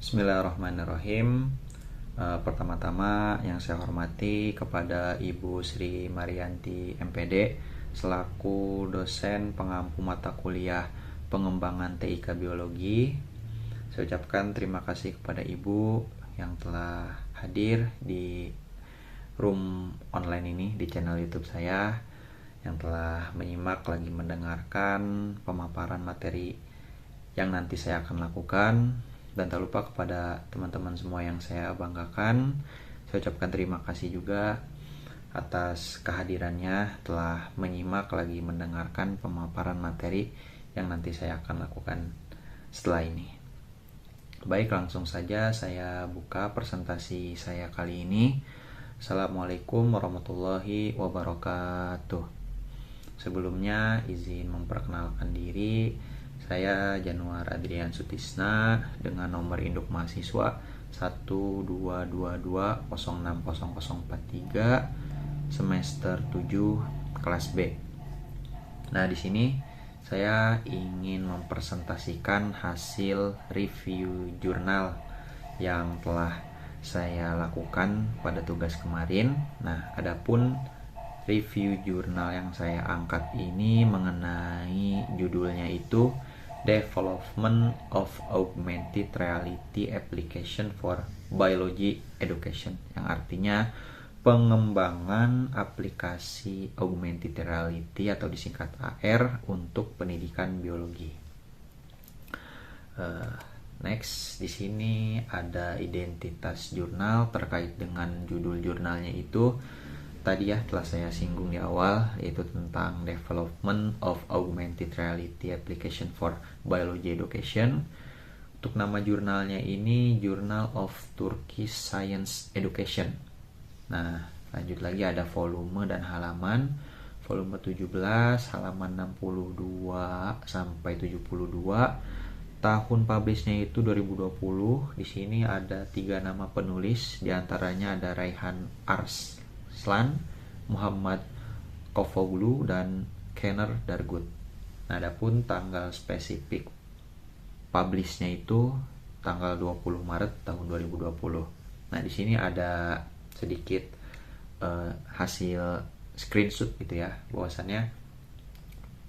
Bismillahirrahmanirrahim. Pertama-tama yang saya hormati kepada Ibu Sri Marianti MPD selaku dosen pengampu mata kuliah pengembangan TIK Biologi. Saya ucapkan terima kasih kepada Ibu yang telah hadir di room online ini di channel YouTube saya, yang telah menyimak lagi mendengarkan pemaparan materi yang nanti saya akan lakukan. Dan tak lupa kepada teman-teman semua yang saya banggakan, saya ucapkan terima kasih juga atas kehadirannya telah menyimak lagi mendengarkan pemaparan materi yang nanti saya akan lakukan setelah ini. Baik, langsung saja saya buka presentasi saya kali ini. Assalamualaikum warahmatullahi wabarakatuh. Sebelumnya izin memperkenalkan diri. Saya Januar Adrian Sutisna dengan nomor induk mahasiswa 12220600043 semester 7 kelas B. Nah, di sini saya ingin mempresentasikan hasil review jurnal yang telah saya lakukan pada tugas kemarin. Nah, adapun review jurnal yang saya angkat ini mengenai judulnya itu Development of Augmented Reality Application for Biology Education, yang artinya pengembangan aplikasi Augmented Reality atau disingkat AR untuk pendidikan biologi. Next, di sini ada identitas jurnal terkait dengan judul jurnalnya itu. Tadi ya telah saya singgung di awal, yaitu tentang Development of Augmented Reality Application for Biology Education. Untuk nama jurnalnya ini Journal of Turkish Science Education. Nah, lanjut lagi ada volume dan halaman. Volume 17, halaman 62 sampai 72. Tahun publishnya itu 2020. Di sini ada 3 nama penulis, diantaranya ada Raihan Arslan, Muhammad Kofoglu, dan Kenner Dargut. Nah, adapun tanggal spesifik publishnya itu tanggal 20 Maret tahun 2020. Nah, di sini ada sedikit hasil screenshot gitu ya, bahwasannya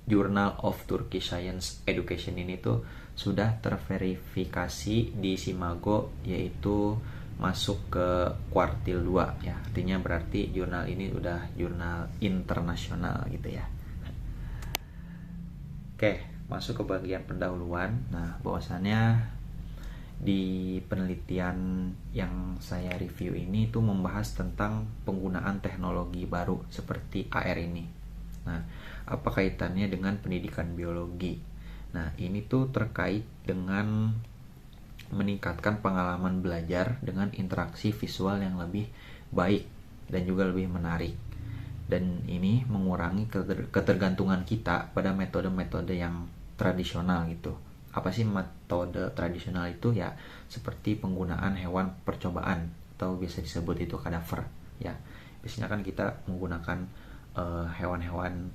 Journal of Turkish Science Education ini tuh sudah terverifikasi di Simago, yaitu masuk ke kuartil 2 ya. Artinya berarti jurnal ini udah jurnal internasional gitu ya. Oke, masuk ke bagian pendahuluan. Nah, bahwasannya di penelitian yang saya review ini tuh membahas tentang penggunaan teknologi baru seperti AR ini. Nah, apa kaitannya dengan pendidikan biologi? Nah, ini tuh terkait dengan meningkatkan pengalaman belajar dengan interaksi visual yang lebih baik dan juga lebih menarik. Dan ini mengurangi ketergantungan kita pada metode-metode yang tradisional gitu. Apa sih metode tradisional itu? Ya, seperti penggunaan hewan percobaan atau biasa disebut itu kadaver ya. Biasanya kan kita menggunakan hewan-hewan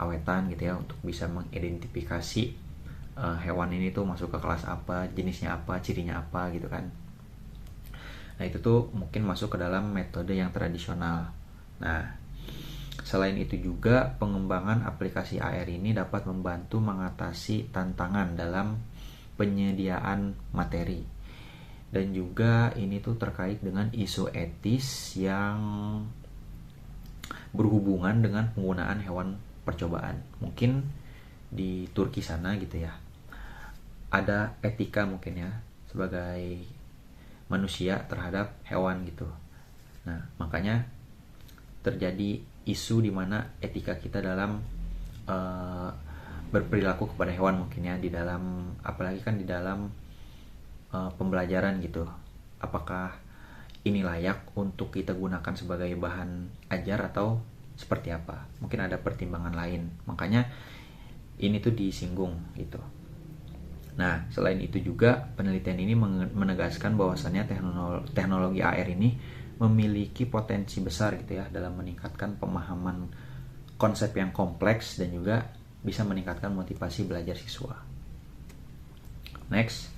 awetan gitu ya untuk bisa mengidentifikasi hewan ini tuh masuk ke kelas apa, jenisnya apa, cirinya apa gitu kan. Nah, itu tuh mungkin masuk ke dalam metode yang tradisional. Nah, selain itu juga pengembangan aplikasi AR ini dapat membantu mengatasi tantangan dalam penyediaan materi. Dan juga ini tuh terkait dengan isu etis yang berhubungan dengan penggunaan hewan percobaan. Mungkin di Turki sana gitu ya, ada etika mungkin ya sebagai manusia terhadap hewan gitu. Nah, makanya terjadi isu di mana etika kita dalam berperilaku kepada hewan mungkin ya, di dalam apalagi kan di dalam pembelajaran gitu. Apakah ini layak untuk kita gunakan sebagai bahan ajar atau seperti apa? Mungkin ada pertimbangan lain. Makanya ini tuh disinggung gitu. Nah, selain itu juga penelitian ini menegaskan bahwasannya teknologi AR ini memiliki potensi besar gitu ya dalam meningkatkan pemahaman konsep yang kompleks dan juga bisa meningkatkan motivasi belajar siswa. Next,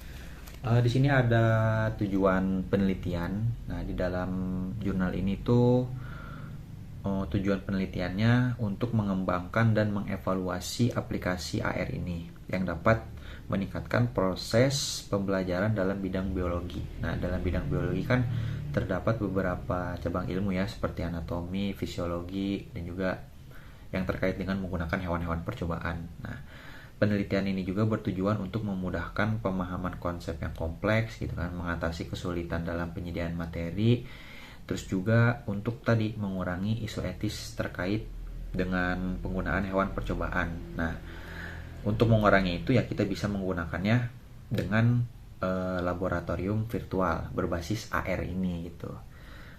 Di sini ada tujuan penelitian. Nah, di dalam jurnal ini tuh tujuan penelitiannya untuk mengembangkan dan mengevaluasi aplikasi AR ini yang dapat meningkatkan proses pembelajaran dalam bidang biologi. Nah, dalam bidang biologi kan terdapat beberapa cabang ilmu ya, seperti anatomi, fisiologi, dan juga yang terkait dengan menggunakan hewan-hewan percobaan. Nah, penelitian ini juga bertujuan untuk memudahkan pemahaman konsep yang kompleks gitu kan, mengatasi kesulitan dalam penyediaan materi, terus juga untuk tadi mengurangi isu etis terkait dengan penggunaan hewan percobaan. Nah, untuk mengurangi itu ya kita bisa menggunakannya dengan laboratorium virtual berbasis AR ini gitu.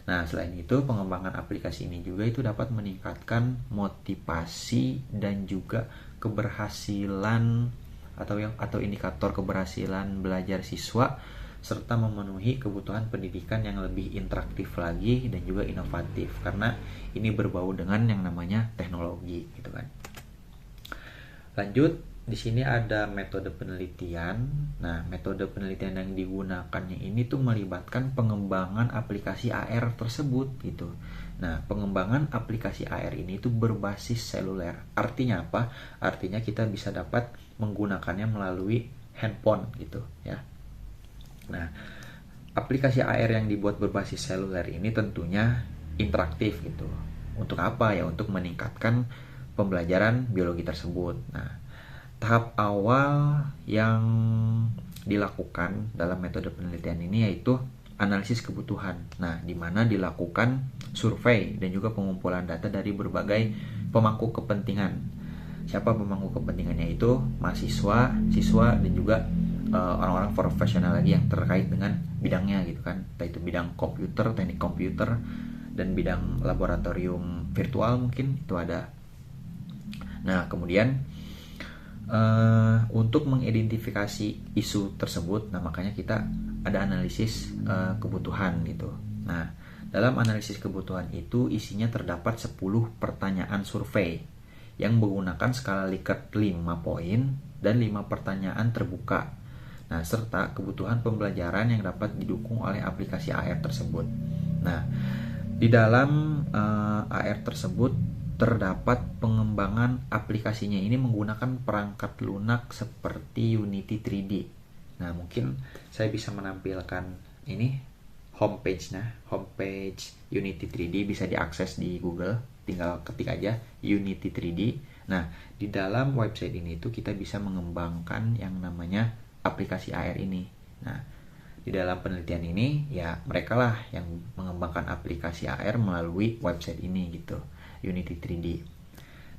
Nah, selain itu pengembangan aplikasi ini juga itu dapat meningkatkan motivasi dan juga keberhasilan atau indikator keberhasilan belajar siswa, serta memenuhi kebutuhan pendidikan yang lebih interaktif lagi dan juga inovatif, karena ini berbau dengan yang namanya teknologi gitu kan. Lanjut, di sini ada metode penelitian. Nah, metode penelitian yang digunakannya ini tuh melibatkan pengembangan aplikasi AR tersebut gitu. Nah, pengembangan aplikasi AR ini tuh berbasis seluler. Artinya apa? Artinya kita bisa dapat menggunakannya melalui handphone gitu ya. Nah, aplikasi AR yang dibuat berbasis seluler ini tentunya interaktif gitu. Untuk apa ya? Untuk meningkatkan pembelajaran biologi tersebut. Nah, tahap awal yang dilakukan dalam metode penelitian ini yaitu analisis kebutuhan. Nah, di mana dilakukan survei dan juga pengumpulan data dari berbagai pemangku kepentingan. Siapa pemangku kepentingannya? Itu mahasiswa, siswa, dan juga orang-orang profesional lagi yang terkait dengan bidangnya gitu kan. Entah itu bidang komputer, teknik komputer, dan bidang laboratorium virtual mungkin itu ada. Nah, kemudian untuk mengidentifikasi isu tersebut, nah makanya kita ada analisis kebutuhan gitu. Nah, dalam analisis kebutuhan itu isinya terdapat 10 pertanyaan survei yang menggunakan skala Likert 5 poin dan 5 pertanyaan terbuka. Nah, serta kebutuhan pembelajaran yang dapat didukung oleh aplikasi AR tersebut. Nah, di dalam AR tersebut terdapat pengembangan aplikasinya ini menggunakan perangkat lunak seperti Unity 3D. Nah, mungkin saya bisa menampilkan ini homepage Unity 3D, bisa diakses di Google, tinggal ketik aja Unity 3D. Nah, di dalam website ini tuh kita bisa mengembangkan yang namanya aplikasi AR ini. Nah, di dalam penelitian ini ya mereka lah yang mengembangkan aplikasi AR melalui website ini gitu, Unity 3D.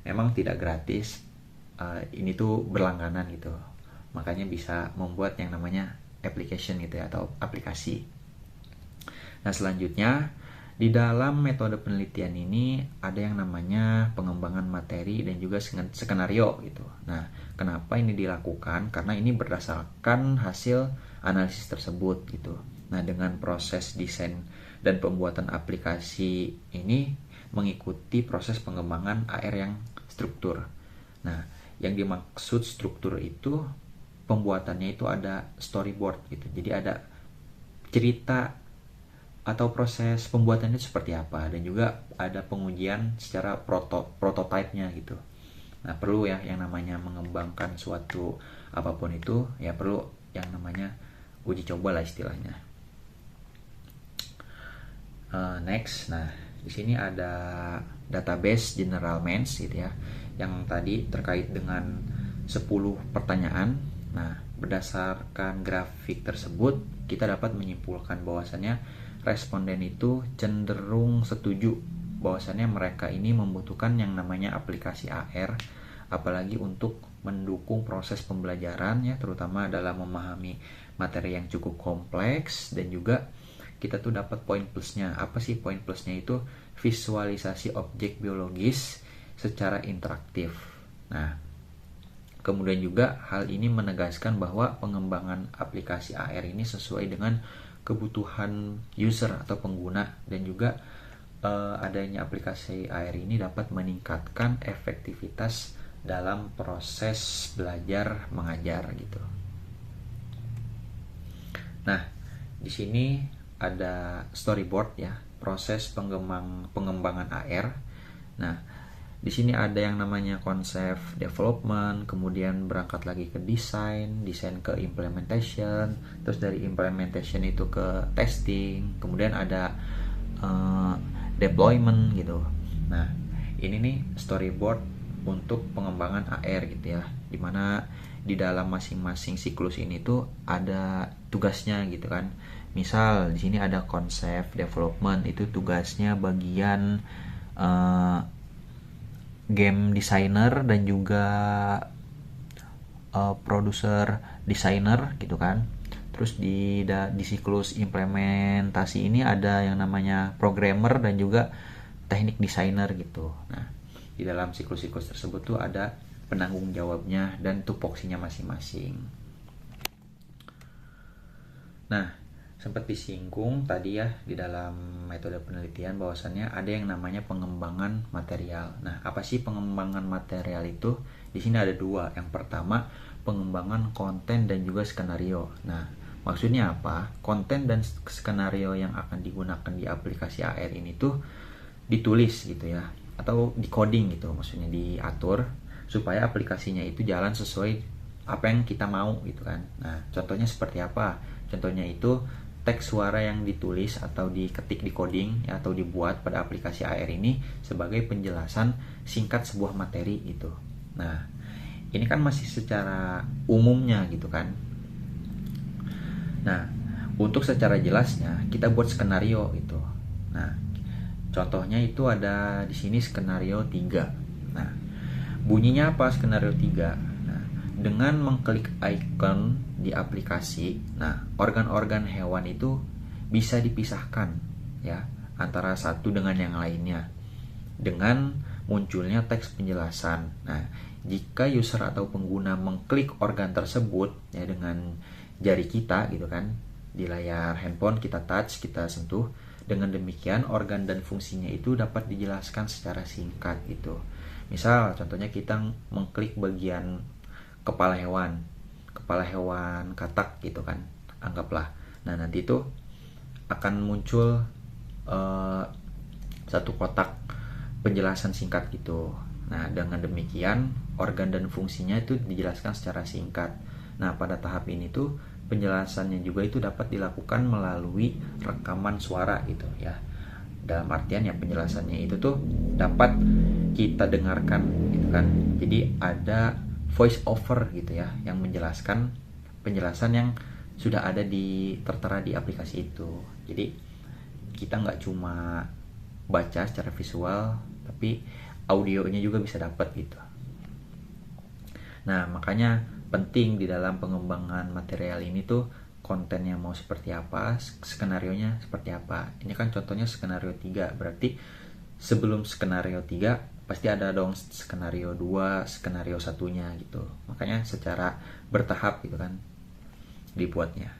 Memang tidak gratis, ini tuh berlangganan gitu, makanya bisa membuat yang namanya application gitu ya, atau aplikasi. Nah, selanjutnya di dalam metode penelitian ini ada yang namanya pengembangan materi dan juga skenario gitu. Nah, kenapa ini dilakukan? Karena ini berdasarkan hasil analisis tersebut gitu. Nah, dengan proses desain dan pembuatan aplikasi ini mengikuti proses pengembangan AR yang struktur. Nah, yang dimaksud struktur itu pembuatannya itu ada storyboard gitu. Jadi ada cerita atau proses pembuatannya seperti apa, dan juga ada pengujian secara prototype-nya gitu. Nah, perlu ya yang namanya mengembangkan suatu apapun itu ya perlu yang namanya uji coba lah istilahnya. Next, nah di sini ada database general mens gitu ya, yang tadi terkait dengan 10 pertanyaan. Nah, berdasarkan grafik tersebut kita dapat menyimpulkan bahwasannya responden itu cenderung setuju bahwasannya mereka ini membutuhkan yang namanya aplikasi AR, apalagi untuk mendukung proses pembelajaran ya, terutama dalam memahami materi yang cukup kompleks. Dan juga kita tuh dapat poin plusnya. Apa sih poin plusnya? Itu visualisasi objek biologis secara interaktif. Nah, kemudian juga hal ini menegaskan bahwa pengembangan aplikasi AR ini sesuai dengan kebutuhan user atau pengguna, dan juga adanya aplikasi AR ini dapat meningkatkan efektivitas dalam proses belajar mengajar gitu. Nah, di sini ada storyboard ya, proses pengembangan AR. Nah, di sini ada yang namanya konsep development, kemudian berangkat lagi ke desain ke implementation, terus dari implementation itu ke testing, kemudian ada deployment gitu. Nah, ini nih storyboard untuk pengembangan AR gitu ya, dimana di dalam masing-masing siklus ini tuh ada tugasnya gitu kan. Misal di sini ada konsep development, itu tugasnya bagian game designer dan juga produser designer gitu kan. Terus di siklus implementasi ini ada yang namanya programmer dan juga teknik designer gitu. Nah, di dalam siklus-siklus tersebut tuh ada penanggung jawabnya dan tupoksinya masing-masing. Nah, sempat disinggung tadi ya di dalam metode penelitian bahwasannya ada yang namanya pengembangan material. Nah, apa sih pengembangan material itu? Di sini ada dua. Yang pertama, pengembangan konten dan juga skenario. Nah, maksudnya apa? Konten dan skenario yang akan digunakan di aplikasi AR ini tuh ditulis gitu ya, atau di coding gitu, maksudnya diatur supaya aplikasinya itu jalan sesuai apa yang kita mau gitu kan. Nah, contohnya seperti apa? Contohnya itu teks suara yang ditulis atau diketik di coding ya, atau dibuat pada aplikasi AR ini sebagai penjelasan singkat sebuah materi gitu. Nah, ini kan masih secara umumnya gitu kan. Nah, untuk secara jelasnya kita buat skenario gitu. Nah, contohnya itu ada di sini skenario 3. Nah, bunyinya apa skenario 3? Nah, dengan mengklik icon di aplikasi, nah, organ-organ hewan itu bisa dipisahkan ya antara satu dengan yang lainnya dengan munculnya teks penjelasan. Nah, jika user atau pengguna mengklik organ tersebut ya dengan jari kita gitu kan, di layar handphone kita touch, kita sentuh, dengan demikian organ dan fungsinya itu dapat dijelaskan secara singkat gitu. Misal contohnya kita mengklik bagian kepala hewan katak gitu kan, anggaplah. Nah, nanti itu akan muncul satu kotak penjelasan singkat gitu. Nah, dengan demikian organ dan fungsinya itu dijelaskan secara singkat. Nah, pada tahap ini tuh penjelasannya juga itu dapat dilakukan melalui rekaman suara gitu ya. Dalam artian ya penjelasannya itu tuh dapat kita dengarkan gitu kan. Jadi ada voice over gitu ya yang menjelaskan penjelasan yang sudah ada tertera di aplikasi itu. Jadi kita nggak cuma baca secara visual, tapi audionya juga bisa dapat gitu. Nah, makanya penting di dalam pengembangan material ini tuh kontennya mau seperti apa, skenarionya seperti apa. Ini kan contohnya skenario 3, berarti sebelum skenario 3 pasti ada dong skenario 2, skenario satunya gitu. Makanya secara bertahap gitu kan dibuatnya.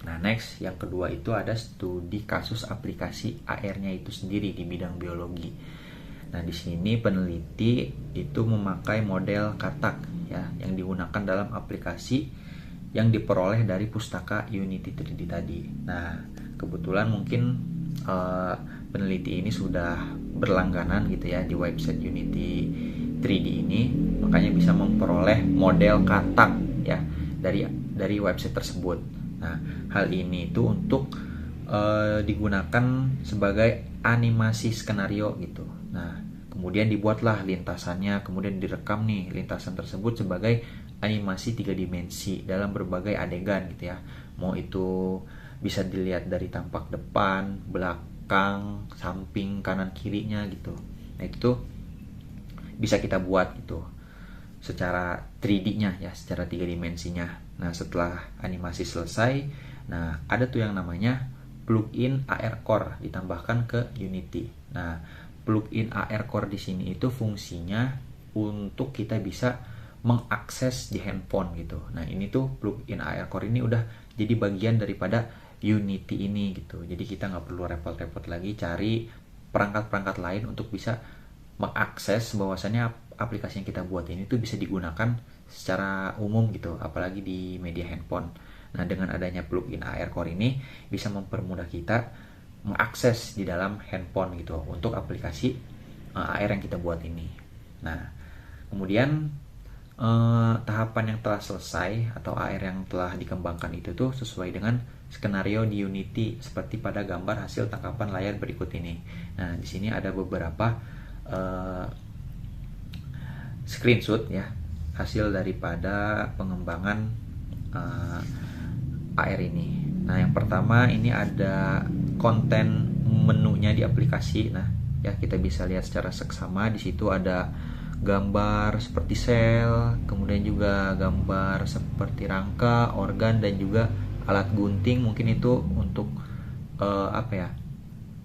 Nah, next yang kedua itu ada studi kasus aplikasi AR-nya itu sendiri di bidang biologi. Nah, di sini peneliti itu memakai model katak ya yang digunakan dalam aplikasi yang diperoleh dari pustaka Unity 3D tadi. Nah, kebetulan mungkin peneliti ini sudah berlangganan gitu ya di website Unity 3D ini, makanya bisa memperoleh model katak ya dari website tersebut. Nah, hal ini itu untuk digunakan sebagai animasi skenario gitu. Nah, kemudian dibuatlah lintasannya, kemudian direkam nih lintasan tersebut sebagai animasi 3 dimensi dalam berbagai adegan gitu ya. Mau itu bisa dilihat dari tampak depan, belakang, samping, kanan kirinya gitu. Nah, itu tuh bisa kita buat gitu secara 3D-nya ya, secara 3 dimensinya. Nah, setelah animasi selesai, nah ada tuh yang namanya plugin AR Core ditambahkan ke Unity. Nah, plugin AR Core di sini itu fungsinya untuk kita bisa mengakses di handphone gitu. Nah, ini tuh plugin AR Core ini udah jadi bagian daripada Unity ini gitu. Jadi kita nggak perlu repot-repot lagi cari perangkat-perangkat lain untuk bisa mengakses bahwasannya aplikasi yang kita buat ini tuh bisa digunakan secara umum gitu, apalagi di media handphone. Nah, dengan adanya plugin AR Core ini bisa mempermudah kita mengakses di dalam handphone gitu untuk aplikasi AR yang kita buat ini. Nah, kemudian tahapan yang telah selesai atau AR yang telah dikembangkan itu tuh sesuai dengan skenario di Unity seperti pada gambar hasil tangkapan layar berikut ini. Nah, di sini ada beberapa screenshot ya hasil daripada pengembangan AR ini. Nah, yang pertama ini ada konten menunya di aplikasi. Nah, ya kita bisa lihat secara seksama di situ ada gambar seperti sel, kemudian juga gambar seperti rangka, organ dan juga alat gunting. Mungkin itu untuk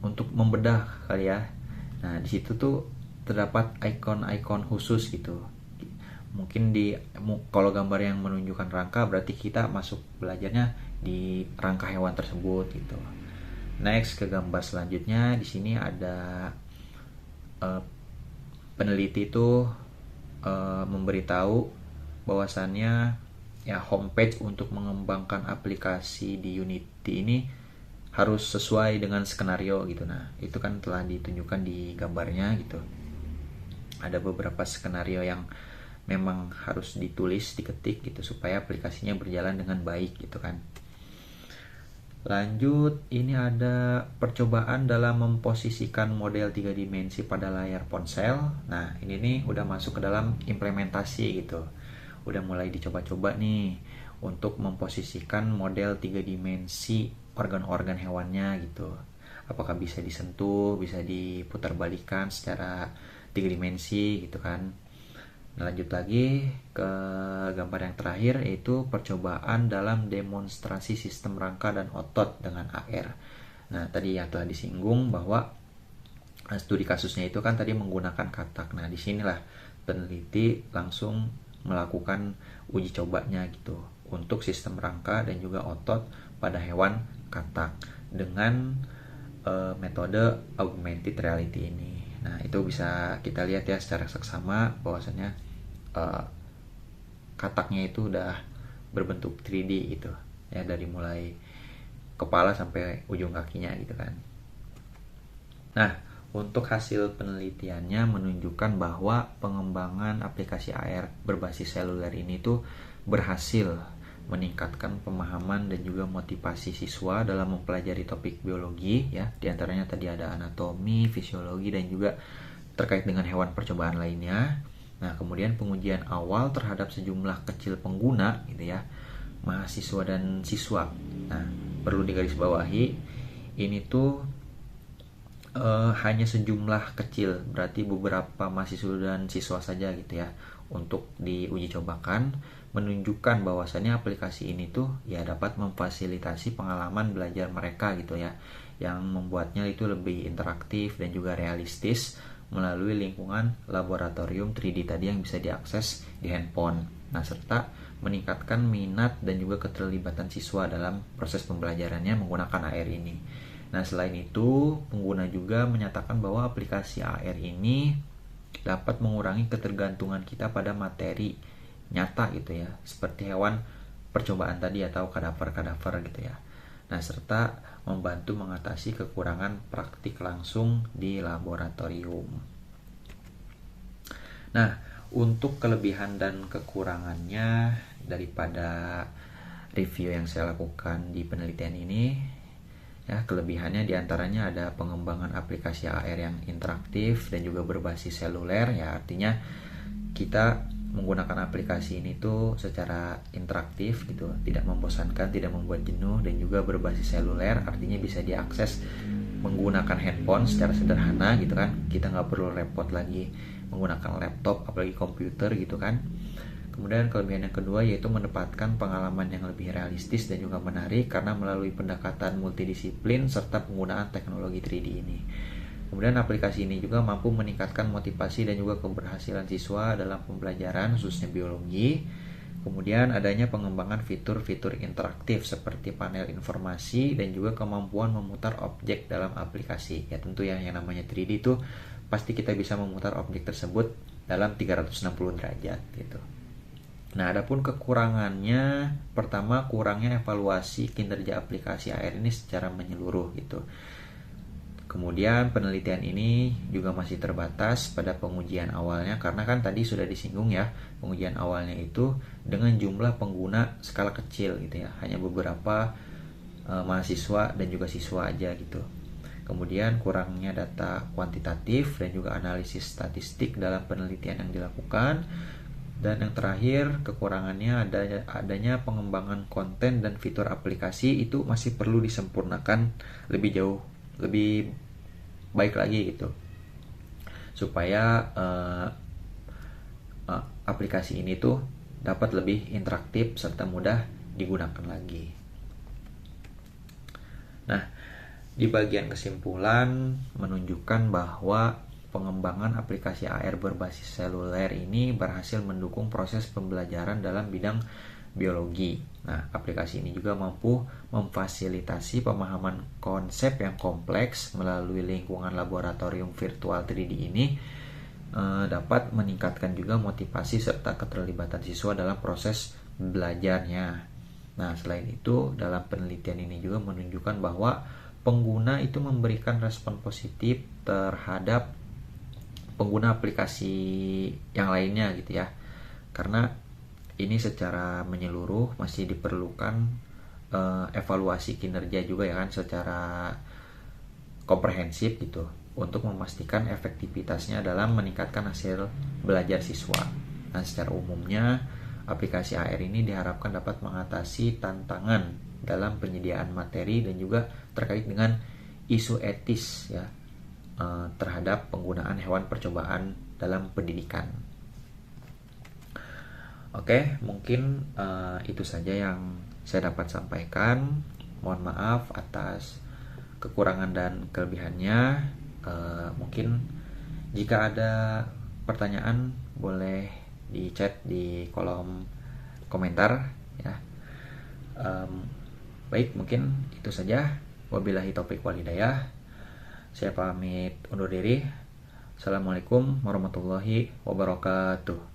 untuk membedah kali ya. Nah, di situ tuh terdapat ikon-ikon khusus gitu. Mungkin kalau gambar yang menunjukkan rangka berarti kita masuk belajarnya di rangka hewan tersebut gitu. Next ke gambar selanjutnya, di sini ada peneliti itu memberitahu bahwasannya ya homepage untuk mengembangkan aplikasi di Unity ini harus sesuai dengan skenario gitu. Nah, itu kan telah ditunjukkan di gambarnya gitu. Ada beberapa skenario yang memang harus ditulis, diketik gitu supaya aplikasinya berjalan dengan baik gitu kan. Lanjut, ini ada percobaan dalam memposisikan model 3 dimensi pada layar ponsel. Nah, ini nih udah masuk ke dalam implementasi gitu. Udah mulai dicoba-coba nih untuk memposisikan model 3 dimensi organ-organ hewannya gitu. Apakah bisa disentuh, bisa diputarbalikkan secara 3 dimensi gitu kan. Nah, lanjut lagi ke gambar yang terakhir, yaitu percobaan dalam demonstrasi sistem rangka dan otot dengan AR. Nah, tadi yang telah disinggung bahwa studi kasusnya itu kan tadi menggunakan katak. Nah, disinilah peneliti langsung melakukan uji cobanya gitu untuk sistem rangka dan juga otot pada hewan katak dengan metode augmented reality ini. Nah, itu bisa kita lihat ya secara seksama bahwasanya kataknya itu udah berbentuk 3D gitu ya, dari mulai kepala sampai ujung kakinya gitu kan. Nah, untuk hasil penelitiannya menunjukkan bahwa pengembangan aplikasi AR berbasis seluler ini tuh berhasil meningkatkan pemahaman dan juga motivasi siswa dalam mempelajari topik biologi ya. Di antaranya tadi ada anatomi, fisiologi dan juga terkait dengan hewan percobaan lainnya. Nah, kemudian pengujian awal terhadap sejumlah kecil pengguna gitu ya, mahasiswa dan siswa. Nah, perlu digarisbawahi ini tuh hanya sejumlah kecil, berarti beberapa mahasiswa dan siswa saja gitu ya untuk diuji cobakan, menunjukkan bahwasannya aplikasi ini tuh ya dapat memfasilitasi pengalaman belajar mereka gitu ya, yang membuatnya itu lebih interaktif dan juga realistis melalui lingkungan laboratorium 3D tadi yang bisa diakses di handphone. Nah, serta meningkatkan minat dan juga keterlibatan siswa dalam proses pembelajarannya menggunakan AR ini. Nah, selain itu, pengguna juga menyatakan bahwa aplikasi AR ini dapat mengurangi ketergantungan kita pada materi nyata gitu ya, seperti hewan percobaan tadi atau kadaver-kadaver gitu ya. Nah, serta membantu mengatasi kekurangan praktik langsung di laboratorium. Nah, untuk kelebihan dan kekurangannya daripada review yang saya lakukan di penelitian ini, ya, kelebihannya diantaranya ada pengembangan aplikasi AR yang interaktif dan juga berbasis seluler ya, artinya kita menggunakan aplikasi ini tuh secara interaktif gitu, tidak membosankan, tidak membuat jenuh dan juga berbasis seluler, artinya bisa diakses menggunakan handphone secara sederhana gitu kan, kita nggak perlu repot lagi menggunakan laptop apalagi komputer gitu kan. Kemudian kelebihan yang kedua yaitu mendapatkan pengalaman yang lebih realistis dan juga menarik karena melalui pendekatan multidisiplin serta penggunaan teknologi 3D ini. Kemudian aplikasi ini juga mampu meningkatkan motivasi dan juga keberhasilan siswa dalam pembelajaran khususnya biologi. Kemudian adanya pengembangan fitur-fitur interaktif seperti panel informasi dan juga kemampuan memutar objek dalam aplikasi. Ya tentu ya, yang namanya 3D itu pasti kita bisa memutar objek tersebut dalam 360 derajat gitu. Nah, adapun kekurangannya, pertama kurangnya evaluasi kinerja aplikasi AR ini secara menyeluruh gitu. Kemudian penelitian ini juga masih terbatas pada pengujian awalnya karena kan tadi sudah disinggung ya, pengujian awalnya itu dengan jumlah pengguna skala kecil gitu ya, hanya beberapa mahasiswa dan juga siswa aja gitu. Kemudian kurangnya data kuantitatif dan juga analisis statistik dalam penelitian yang dilakukan. Dan yang terakhir, kekurangannya adanya pengembangan konten dan fitur aplikasi itu masih perlu disempurnakan lebih jauh, lebih baik lagi gitu, supaya aplikasi ini tuh dapat lebih interaktif serta mudah digunakan lagi. Nah, di bagian kesimpulan menunjukkan bahwa pengembangan aplikasi AR berbasis seluler ini berhasil mendukung proses pembelajaran dalam bidang biologi. Nah, aplikasi ini juga mampu memfasilitasi pemahaman konsep yang kompleks melalui lingkungan laboratorium virtual 3D ini, dapat meningkatkan juga motivasi serta keterlibatan siswa dalam proses belajarnya. Nah, selain itu, dalam penelitian ini juga menunjukkan bahwa pengguna itu memberikan respon positif terhadap pengguna aplikasi yang lainnya gitu ya, karena ini secara menyeluruh masih diperlukan evaluasi kinerja juga ya kan, secara komprehensif gitu, untuk memastikan efektivitasnya dalam meningkatkan hasil belajar siswa. Nah, secara umumnya aplikasi AR ini diharapkan dapat mengatasi tantangan dalam penyediaan materi dan juga terkait dengan isu etis ya, terhadap penggunaan hewan percobaan dalam pendidikan. Oke, mungkin itu saja yang saya dapat sampaikan. Mohon maaf atas kekurangan dan kelebihannya. Mungkin jika ada pertanyaan boleh di chat di kolom komentar ya. Baik, mungkin itu saja. Wabillahi taufik wal hidayah. Saya pamit undur diri. Assalamualaikum warahmatullahi wabarakatuh.